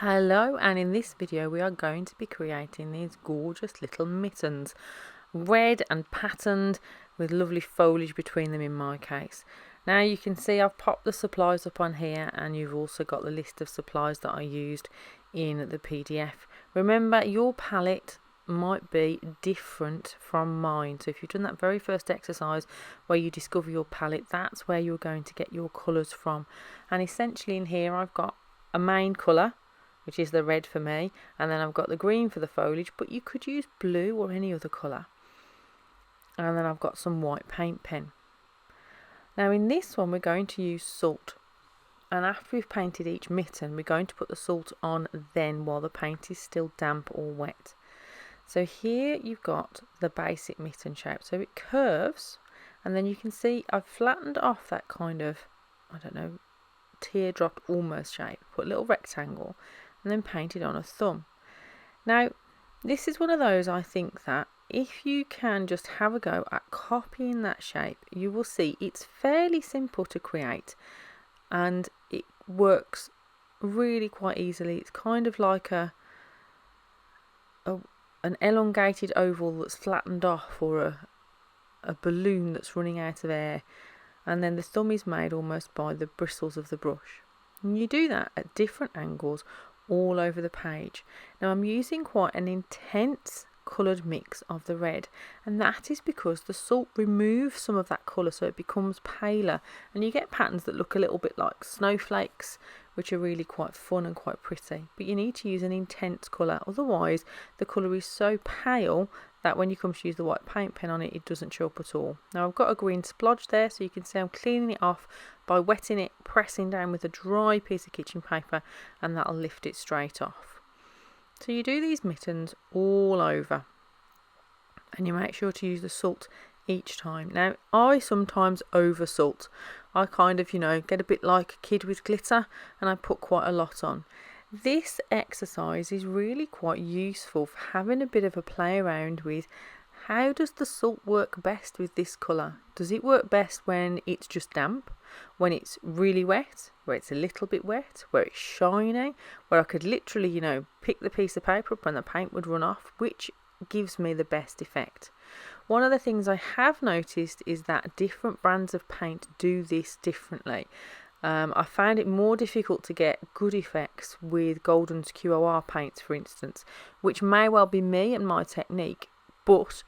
Hello, and in this video we are going to be creating these gorgeous little mittens, red and patterned with lovely foliage between them in my case. Now you can see I've popped the supplies up on here, and you've also got the list of supplies that I used in the PDF. Remember, your palette might be different from mine, so if you've done that very first exercise where you discover your palette, that's where you're going to get your colours from. And essentially in here I've got a main colour, which is the red for me, and then I've got the green for the foliage, but you could use blue or any other colour. And then I've got some white paint pen. Now in this one we're going to use salt, and after we've painted each mitten we're going to put the salt on then while the paint is still damp or wet. So here you've got the basic mitten shape, so it curves, and then you can see I've flattened off that kind of, I don't know, teardrop almost shape, put a little rectangle and then painted on a thumb. Now this is one of those, I think, that if you can just have a go at copying that shape, you will see it's fairly simple to create and it works really quite easily. It's kind of like an elongated oval that's flattened off, or a balloon that's running out of air, and then the thumb is made almost by the bristles of the brush. And you do that at different angles all over the page. Now I'm using quite an intense coloured mix of the red, and that is because the salt removes some of that colour so it becomes paler, and you get patterns that look a little bit like snowflakes, which are really quite fun and quite pretty. But you need to use an intense colour, otherwise the colour is so pale that when you come to use the white paint pen on it, it doesn't show up at all. Now I've got a green splodge there, so you can see I'm cleaning it off by wetting it, pressing down with a dry piece of kitchen paper, and that'll lift it straight off. So you do these mittens all over, and you make sure to use the salt each time. Now I sometimes over salt. I kind of, get a bit like a kid with glitter, and I put quite a lot on. This exercise is really quite useful for having a bit of a play around with how does the salt work best with this colour. Does it work best when it's just damp, when it's really wet, where it's a little bit wet, where it's shiny, where I could literally, pick the piece of paper up and the paint would run off? Which gives me the best effect? One of the things I have noticed is that different brands of paint do this differently. I found it more difficult to get good effects with Golden's QOR paints, for instance, which may well be me and my technique, but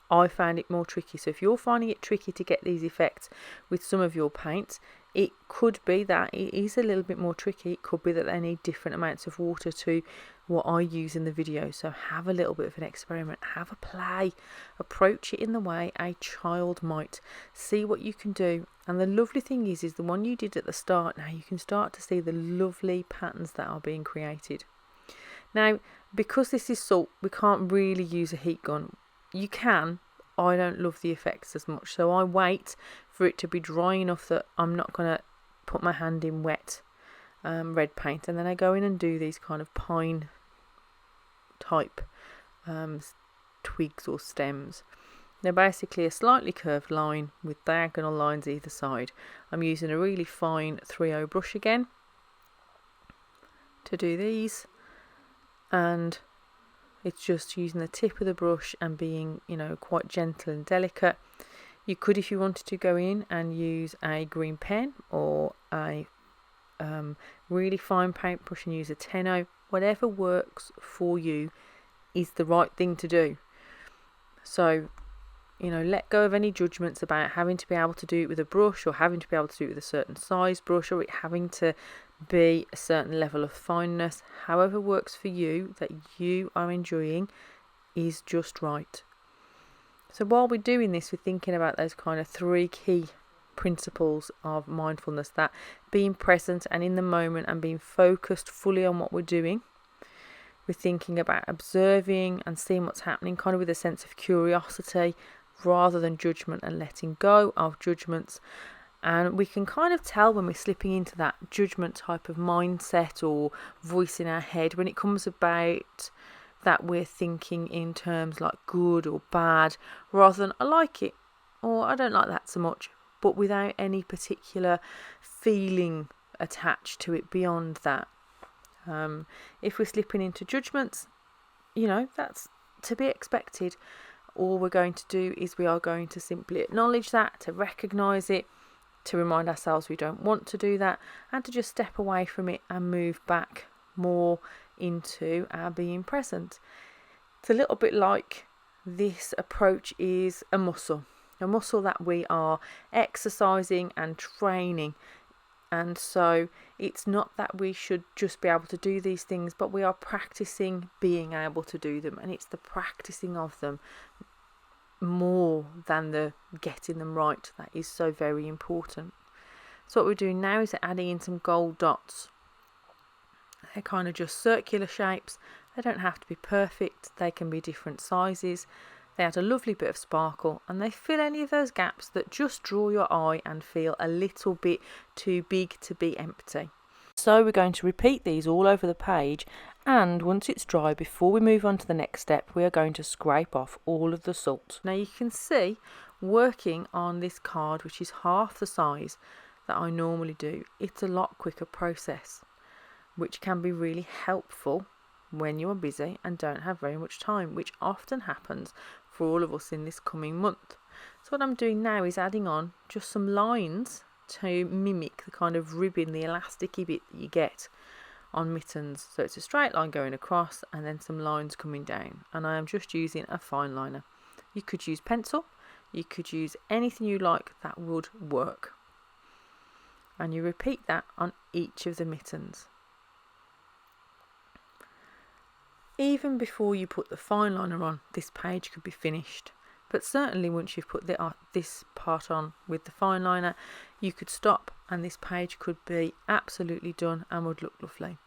I found it more tricky. So if you're finding it tricky to get these effects with some of your paints, it could be that it is a little bit more tricky. It could be that they need different amounts of water to what I use in the video. So have a little bit of an experiment, have a play, approach it in the way a child might, see what you can do. And the lovely thing is the one you did at the start, now you can start to see the lovely patterns that are being created. Now, because this is salt, we can't really use a heat gun. You can. I don't love the effects as much, so I wait for it to be dry enough that I'm not going to put my hand in wet red paint, and then I go in and do these kind of pine type twigs or stems. They're basically a slightly curved line with diagonal lines either side. I'm using a really fine 3/0 brush again to do these, and it's just using the tip of the brush and being, quite gentle and delicate. You could, if you wanted to, go in and use a green pen or a really fine paintbrush and use a 10-0. Whatever works for you is the right thing to do. So, let go of any judgments about having to be able to do it with a brush, or having to be able to do it with a certain size brush, or it having to be a certain level of fineness. However works for you, that you are enjoying, is just right. So while we're doing this, we're thinking about those kind of 3 key principles of mindfulness, that being present and in the moment and being focused fully on what we're doing. We're thinking about observing and seeing what's happening kind of with a sense of curiosity rather than judgment, and letting go of judgments. And we can kind of tell when we're slipping into that judgment type of mindset or voice in our head, when it comes about that we're thinking in terms like good or bad, rather than I like it or I don't like that so much, but without any particular feeling attached to it beyond that. If we're slipping into judgments, you know, that's to be expected. All we're going to do is we are going to simply acknowledge that, to recognise it, to remind ourselves we don't want to do that, and to just step away from it and move back more into our being present. It's a little bit like this approach is a muscle that we are exercising and training. And so it's not that we should just be able to do these things, but we are practicing being able to do them, and it's the practicing of them more than the getting them right that is so very important. So what we're doing now is adding in some gold dots. They're kind of just circular shapes. They don't have to be perfect. They can be different sizes. They add a lovely bit of sparkle, and they fill any of those gaps that just draw your eye and feel a little bit too big to be empty. So we're going to repeat these all over the page, and once it's dry, before we move on to the next step, we are going to scrape off all of the salt. Now you can see, working on this card, which is half the size that I normally do, it's a lot quicker process, which can be really helpful when you are busy and don't have very much time, which often happens for all of us in this coming month. So what I'm doing now is adding on just some lines to mimic the kind of ribbon, the elasticy bit that you get on mittens. So it's a straight line going across and then some lines coming down, and I am just using a fine liner. You could use pencil, you could use anything you like that would work, and you repeat that on each of the mittens. Even before you put the fine liner on, this page could be finished. But certainly once you've put this part on with the fine liner, you could stop and this page could be absolutely done and would look lovely.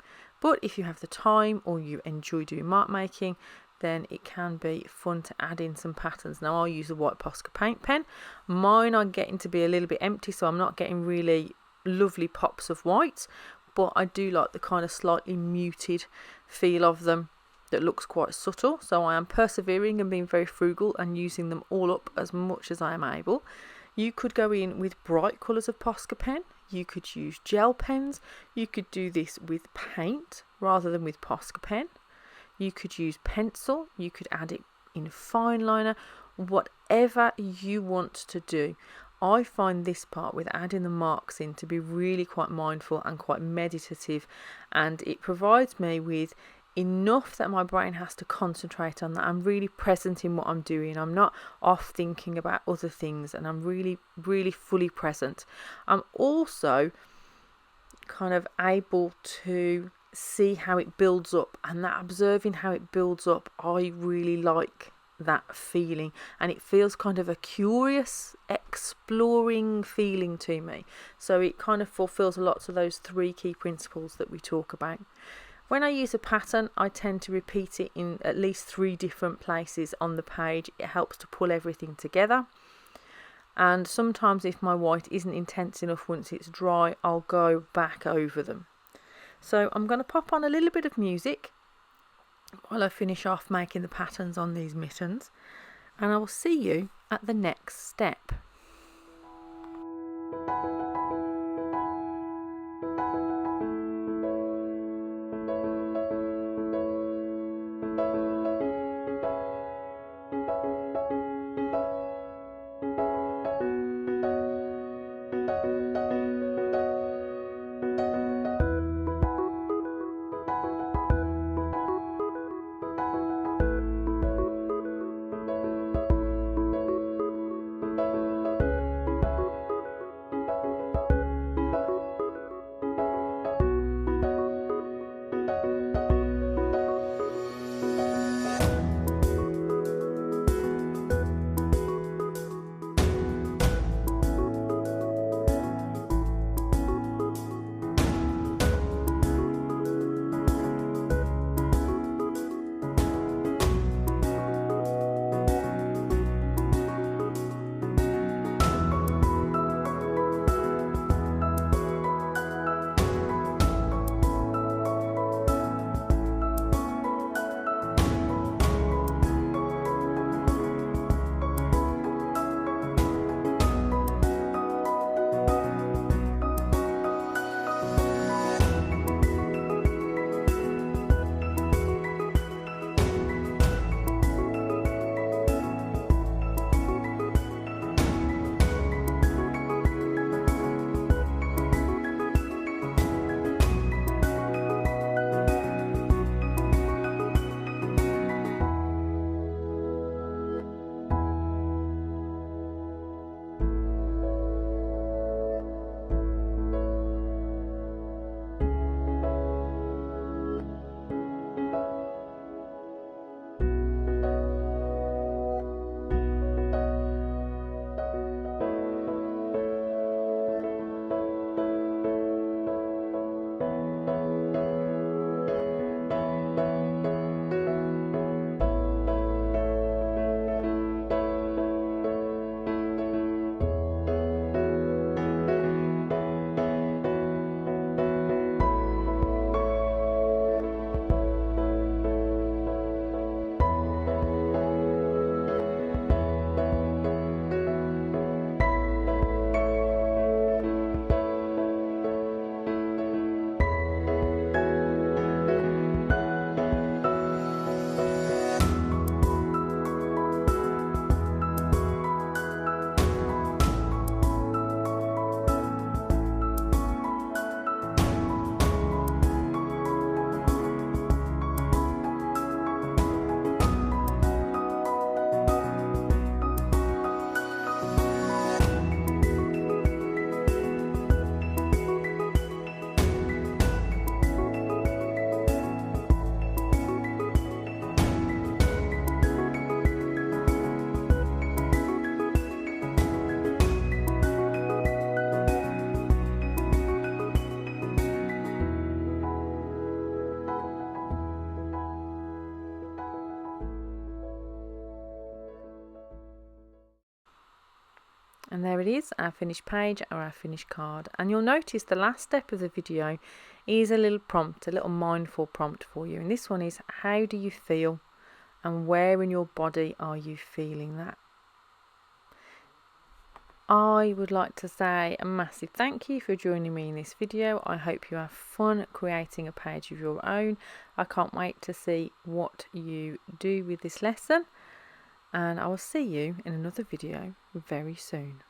But if you have the time or you enjoy doing mark making, then it can be fun to add in some patterns. Now I'll use a white Posca paint pen. Mine are getting to be a little bit empty, so I'm not getting really lovely pops of white, but I do like the kind of slightly muted feel of them that looks quite subtle. So I am persevering and being very frugal and using them all up as much as I am able. You could go in with bright colours of Posca pen, you could use gel pens, you could do this with paint rather than with Posca pen, you could use pencil, you could add it in fine liner, whatever you want to do. I find this part with adding the marks in to be really quite mindful and quite meditative, and it provides me with enough that my brain has to concentrate on that. I'm really present in what I'm doing. I'm not off thinking about other things, and I'm really, really fully present. I'm also kind of able to see how it builds up, and that observing how it builds up, I really like that feeling, and it feels kind of a curious, exploring feeling to me. So it kind of fulfills a lot of those 3 key principles that we talk about. When I use a pattern, I tend to repeat it in at least 3 different places on the page. It helps to pull everything together. And sometimes if my white isn't intense enough once it's dry, I'll go back over them. So I'm going to pop on a little bit of music while I finish off making the patterns on these mittens, and I will see you at the next step. And there it is, our finished page or our finished card. And you'll notice the last step of the video is a little prompt, a little mindful prompt for you. And this one is, how do you feel and where in your body are you feeling that? I would like to say a massive thank you for joining me in this video. I hope you have fun creating a page of your own. I can't wait to see what you do with this lesson. And I will see you in another video very soon.